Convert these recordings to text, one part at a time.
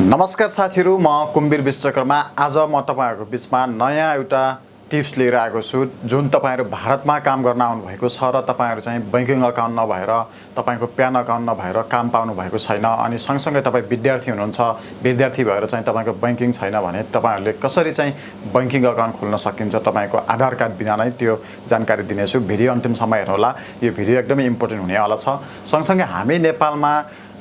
नमस्कार साथीहरु, म कुम्बिर विश्वकर्मा। आज म तपाईहरुको बीचमा नयाँ एउटा टिप्स लिएर आएको छु। जुन तपाईहरु भारतमा काम गर्न आउनु भएको छ र तपाईहरु चाहिँ बैंकिङ अकाउन्ट नभएर, तपाईको प्यान अकाउन्ट नभएर काम पाउनु भएको छैन अनि सँगसँगै तपाई विद्यार्थी हुनुहुन्छ, विद्यार्थी भएर चाहिँ तपाईको बैंकिङ छैन भने तपाईहरुले कसरी चाहिँ बैंकिङ अकाउन्ट खोल्न सकिन्छ, तपाईको आधार कार्ड बिना नै त्यो जानकारी दिनेछु। भिडियो अन्तिमसम्म हेर्नुहोला। यो भिडियो एकदमै इम्पोर्टेन्ट हुनेवाला छ। सँगसँगै हामी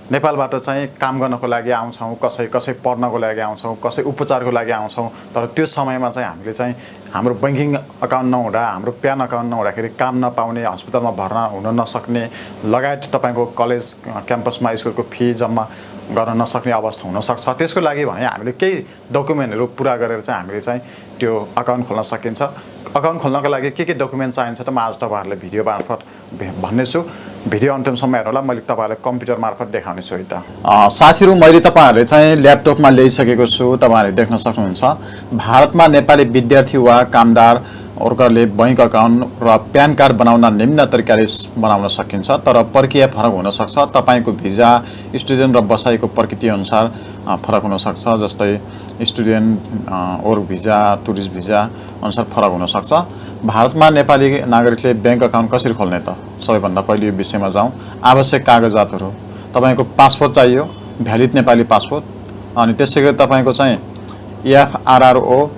नेपालबाट चाहिँ काम गर्नको लागि आउँछौं, कसै पढ्नको लागि आउँछौं, कसै उपचारको लागि आउँछौं, तर त्यो समयमा चाहिँ हामीले चाहिँ हाम्रो बैंकिङ अकाउन्ट नहुँदा, हाम्रो प्यान अकाउन्ट नहुँदाखेरि काम नपाउने, अस्पतालमा भर्ना हुन नसक्ने, लगायत तपाईको कलेज क्याम्पसमा स्कुलको फी जम्मा गर्न नसक्ने अवस्था हुन सक्छ। त्यसको लागि भने हामीले केही डकुमेन्टहरु पूरा गरेर चाहिँ हामीले चाहिँ त्यो अकाउन्ट खोल्न सकिन्छ। अकाउन्ट खोल्नको लागि के डकुमेन्ट चाहिन्छ त म आज तपाईहरुलाई भिडियो मार्फत भन्नेछु। भिडियो अन्तिमसम्म हेर्नुहोला। मैले तपाईहरुलाई कम्प्युटर मार्फत देखाउने छु है त। साथीहरु, मैले तपाईहरुले चाहिँ ल्यापटपमा ल्याइसकेको छु। तपाईहरुले देख्न सक्नुहुन्छ। भारतमा नेपाली विद्यार्थी वा कामदार वर्गले बैंक अकाउन्ट र प्यान कार्ड बनाउन निम्न तरिकाले बनाउन सकिन्छ, तर प्रक्रिया फरक हुन सक्छ। तपाईको भिजा, स्टुडेन्ट र बसाइको प्रकृति अनुसार फरक हुन सक्छ। जस्तै student work visa, tourist visa अनुसार फरक हुन सक्छ। भारतमा नेपाली नागरिकले बैंक अकाउन्ट कसरी खोल्ने त? सबैभन्दा पहिले यो विषयमा जाउँ। आवश्यक कागजातहरु, तपाईको पासपोर्ट चाहियो, भ्यालिड नेपाली पासपोर्ट, अनि त्यसैगरी तपाईको चाहिँ एफआरओ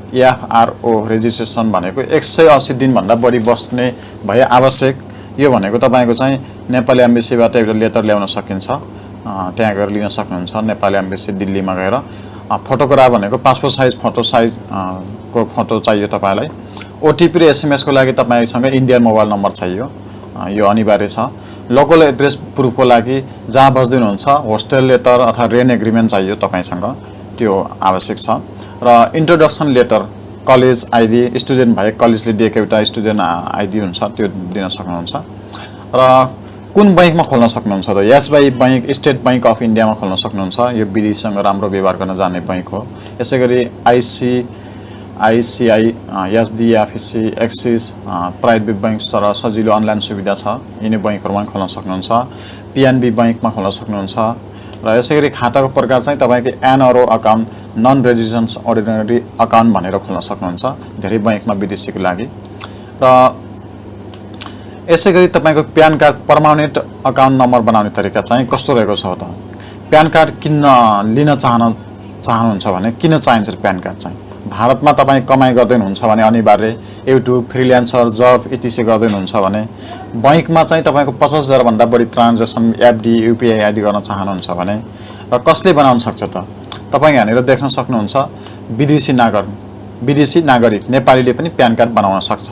रेजिस्ट्रेसन भनेको 180 दिन भन्दा बढी बस्ने भए आवश्यक। यो भनेको तपाईको चाहिँ नेपाली एम्बेसीबाट एउटा लेटर ल्याउन सकिन्छ। त्यहाँ गएर लिन सक्नुहुन्छ। नेपाली एम्बेसी दिल्लीमा गएर फोटोग्राफ भनेको पासपोर्ट साइज को फोटो चाहियो तपाईलाई। ओटीपी र एसएमएस को लागि तपाईसँग इन्डियन मोबाइल नम्बर चाहियो। यो अनिवार्य छ। लोकल एड्रेस प्रुफको लागि जहाँ बस्दै हुनुहुन्छ होस्टेल लेटर अथवा रेन्ट एग्रिमेन्ट चाहियो तपाईसँग, त्यो आवश्यक छ। र introduction letter, college ID, student भए कलेजले दिएको एउटा स्टुडेन्ट आइडी हुन्छ, त्यो दिन सक्नुहुन्छ। र कुन बैंकमा खोल्न सक्नुहुन्छ त? SBI bank, state bank of इन्डियामा खोल्न सक्नुहुन्छ। यो विदेशीसँग राम्रो व्यवहार गर्न जान्ने बैंक हो। यसैगरी ICICI, HDFC, axis private bank तर सजिलो अनलाइन सुविधा छ। यिनी बैंकहरुमा खोल्न सक्नुहुन्छ। पीएनबी बैंकमा खोल्न सक्नुहुन्छ। र यसैगरी खाताको प्रकार चाहिँ तपाईको NRO account, non residence ordinary account भनेर खोल्न सक्नुहुन्छ धेरै बैंकमा विदेशीको लागि। र यसैगरी तपाईको PAN card permanent account number बनाउने तरिका चाहिँ कस्तो रहेको छ त? प्यान कार्ड किन लिन चाहनुहुन्छ भने किन चाहिन्छ प्यान कार्ड चाहिँ? भारतमा तपाई कमाई गर्दै हुनुहुन्छ भने अनिवार्य, युट्युब, फ्रीलान्सर, जब इत्यादि गर्दै हुनुहुन्छ भने, बैंकमा चाहिँ तपाईको 50,000 भन्दा बढी ट्रान्ज्याक्सन, एफडी, युपीआई आइडी गर्न चाहनुहुन्छ भने र कसले बनाउन सक्छ त? तपाई यहाँनिर देख्न सक्नुहुन्छ। विदेशी नागरिक नेपालीले पनि प्यान कार्ड बनाउन सक्छ।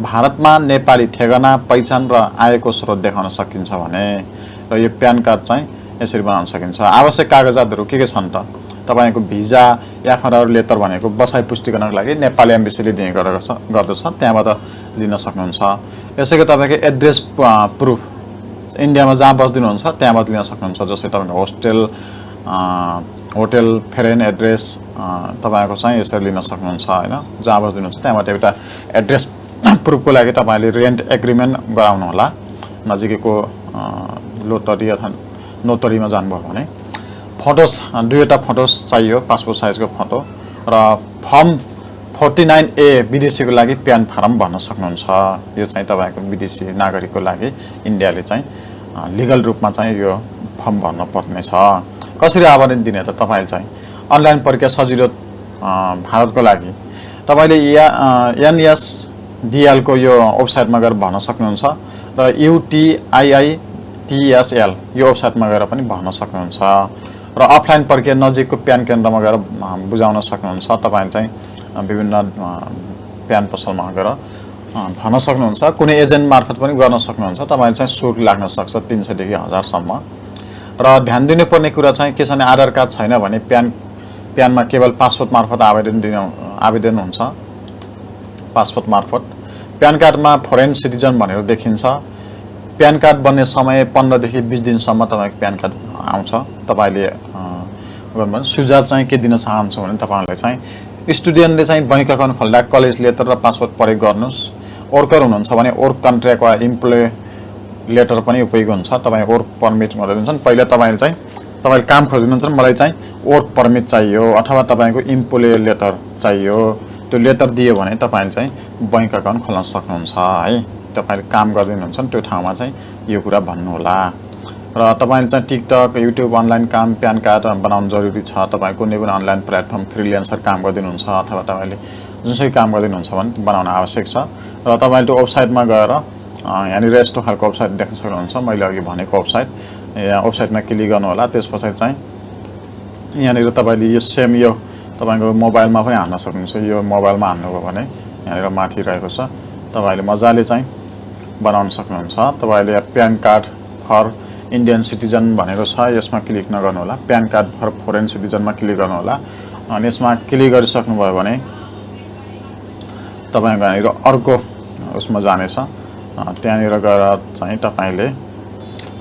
भारतमा नेपाली ठेगाना, पहिचान र आयको स्रोत देखाउन सकिन्छ भने र यो प्यान कार्ड चाहिँ यसरी बनाउन सकिन्छ। आवश्यक कागजातहरु के छन् त? तपाईको भिजा, एफआरओ लेटर भनेको बसाइ पुष्टि गर्नको लागि नेपाली एम्बेसीले दिने गर्दछ, त्यहाँबाट लिन सक्नुहुन्छ। यसैगरी तपाईको एड्रेस प्रुफ, इन्डियामा जहाँ बस्दै हुनुहुन्छ त्यहाँबाट लिन सक्नुहुन्छ। जस्तै तपाईको होटल फेरेन एड्रेस तपाईको चाहिँ यसरी लिन सक्नुहुन्छ हैन। जहाँ बस्दै हुनुहुन्छ त्यहाँबाट एउटा एड्रेस प्रुफको लागि तपाईले रेन्ट एग्रिमेन्ट गराउनु होला। नजिकैको लोटरी अथवा नोटरीमा जानुभयो भने। फोटोस, दुईवटा फोटोस चाहियो, पासपोर्ट साइजको फोटो। र फर्म 49A विदेशीको लागि प्यान फारम भर्न सक्नुहुन्छ। यो चाहिँ तपाईको विदेशी नागरिकको लागि इन्डियाले चाहिँ लिगल रूपमा चाहिँ यो फर्म भर्न पर्ने छ। कसरी आवेदन दिने त? तपाईले चाहिँ अनलाइन प्रक्रिया सजिलो भारतको लागि तपाईले एनएसडीएल को यो वेबसाइटमा गएर भर्न सक्नुहुन्छ र UTIITSL यो वेबसाइटमा गएर पनि भर्न सक्नुहुन्छ। र अफलाइन प्रक्रिया नजिकको प्यान केन्द्रमा गएर बुझाउन सक्नुहुन्छ। तपाईले चाहिँ विभिन्न प्यान पसलमा गएर भर्न सक्नुहुन्छ। कुनै एजेन्ट मार्फत पनि गर्न सक्नुहुन्छ। तपाईले चाहिँ शुल्क लाग्न सक्छ 300 देखि 1000 सम्म। र ध्यान दिनुपर्ने कुरा चाहिँ के छ भने आधार कार्ड छैन भने प्यानमा केवल पासपोर्ट मार्फत आवेदन हुन्छ। पासपोर्ट मार्फत प्यान कार्डमा फरेन सिटिजन भनेर देखिन्छ। प्यान कार्ड बन्ने समय 15 देखि 20 दिनसम्म तपाईको प्यान कार्ड आउँछ। तपाईले गर्नु सुझाव चाहिँ के दिन चाहन्छु भने तपाईहरुले चाहिँ स्टुडेन्टले चाहिँ बैंक अकाउन्ट खोल्दा कलेज लेटर र पासपोर्ट प्रयोग गर्नुस्। वर्कर हुनुहुन्छ भने वर्क कन्ट्र्याक्ट वा इम्प्लोय लेटर पनि उपयोग हुन्छ। तपाई वर्क परमिट भनेर हुन्छ नि, पहिला तपाईले चाहिँ तपाईले काम खोज्नुहुन्छ मलाई चाहिँ वर्क परमिट चाहियो अथवा तपाईको इम्प्लोयर लेटर चाहियो त्यो लेटर दियो भने तपाईले चाहिँ बैंक अकाउन्ट खोल्न सक्नुहुन्छ है तपाईले काम गर्दिनुहुन्छ त्यो ठाउँमा चाहिँ यो कुरा भन्नु होला र तपाईले चाहिँ टिकटक युट्युब अनलाइन काम प्यान कार्ड बनाउन जरुरी छ तपाईको कुनै पनि अनलाइन प्लेटफर्म फ्रीलान्सर काम गर्दिनुहुन्छ अथवा तपाईले जुनसुकै काम गर्दिनुहुन्छ भने बनाउन आवश्यक छ र तपाईले त्यो वेबसाइटमा गएर यहाँनिर यस्तो खालको वेबसाइट देख्न सक्नुहुन्छ मैले अघि भनेको वेबसाइट यहाँ वेबसाइटमा क्लिक गर्नु होला त्यसपछि चाहिँ यहाँनिर तपाईले यो सेम यो तपाईको मोबाइलमा पनि हाल्न सक्नुहुन्छ यो मोबाइलमा हाल्नुभयो भने यहाँनिर माथि रहेको छ तपाईले मजाले चाहिँ बनाउन सक्नुहुन्छ तपाईले PAN card for Indian citizen भनेको छ यसमा क्लिक नगर्नु होला प्यान कार्ड फर फरेन सिटिजनमा क्लिक गर्नु होला अनि यसमा क्लिक गरिसक्नु भयो भने तपाईको यहाँनिर अर्को उसमा जानेछ त्यहाँनिर गएर चाहिँ तपाईले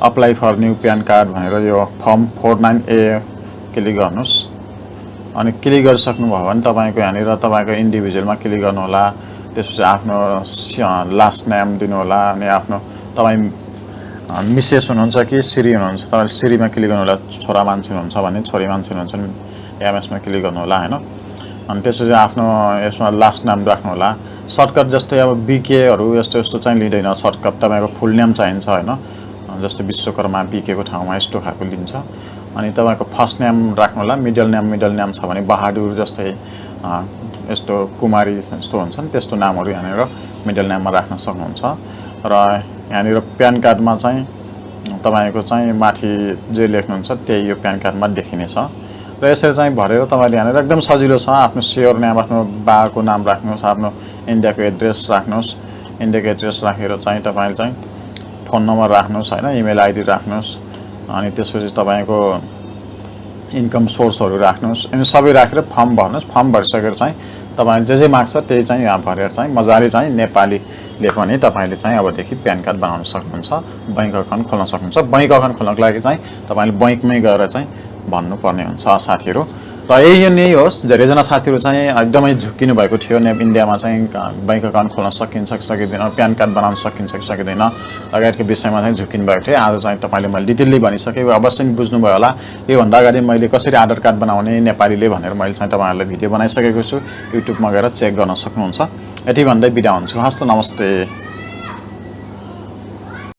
apply for new PAN card भनेर यो फर्म 49A क्लिक गर्नुस् अनि क्लिक गरिसक्नु भयो भने तपाईको यहाँनिर तपाईको इन्डिभिजुअलमा क्लिक गर्नु होला त्यसपछि आफ्नो लास्ट नेम दिनु होला अनि आफ्नो तपाई मिसेस हुनुहुन्छ कि श्री हुनुहुन्छ तपाईले श्रीमा क्लिक गर्नु होला छोरा मान्छे हुनुहुन्छ भने छोरी मान्छे हुनुहुन्छ नि एमएसमा क्लिक गर्नु होला हैन अनि त्यसपछि आफ्नो यसमा लास्ट नाम राख्नु होला सर्टकट जस्तै अब बीकेहरु यस्तो यस्तो चाहिँ लिँदैन सर्टकट तपाईको फुल नेम चाहिन्छ हैन जस्तै विश्वकर्मा बीके को ठाउँमा यस्तो खालको लिन्छ अनि तपाईको फर्स्ट नेम राख्नु होला मिडल नेम छ भने बहादुर जस्तै यस्तो कुमारी जस्तो हुन्छ नि त्यस्तो नामहरु यहाँनिर मिडल नेममा राख्न सक्नुहुन्छ र यहाँनिर प्यान कार्डमा चाहिँ तपाईको चाहिँ माथि जे लेख्नुहुन्छ त्यही यो प्यान कार्डमा देखिनेछ र यसरी चाहिँ भरेर तपाईले यहाँनिर एकदम सजिलो छ आफ्नो स्योर नाम आफ्नो बाको नाम राख्नुस् आफ्नो इन्डियाको एड्रेस राख्नुस् इन्डियाको एड्रेस राखेर चाहिँ तपाईले चाहिँ फोन नम्बर राख्नुस् हैन इमेल आइडी राख्नुस् अनि त्यसपछि तपाईको इन्कम सोर्सहरु राख्नुस् अनि सबै राखेर फर्म भर्नुस् फर्म भरिसकेर चाहिँ तपाईले जे माग्छ त्यही चाहिँ यहाँ भरेर चाहिँ मजाले चाहिँ नेपालीले पनि तपाईले चाहिँ अबदेखि प्यान कार्ड बनाउन सक्नुहुन्छ बैंक अकाउन्ट खोल्न सक्नुहुन्छ बैंक अकाउन्ट खोल्नको लागि चाहिँ तपाईले बैंकमै गएर चाहिँ भन्नु पर्ने हुन्छ साथीहरु र यही नै होस् धेरैजना साथीहरु चाहिँ एकदमै झुकिनु भएको थियो इन्डियामा चाहिँ बैंक अकाउन्ट खोल्न सकिन्छ कि सकिदैन प्यान कार्ड बनाउन सकिन्छ कि सकिदैन लगायतको विषयमा चाहिँ झुकिनु भएको थियो आज चाहिँ तपाईले मैले डिटेलली भनिसके अवश्य नि बुझ्नु भयो होला यो भन्दा अगाडि मैले कसरी आधार कार्ड बनाउने नेपालीले भनेर मैले चाहिँ तपाईहरुलाई भिडियो बनाइसकेको छु युट्युबमा गएर चेक गर्न सक्नुहुन्छ यति भन्दै बिदा हुन्छु हस्त नमस्ते।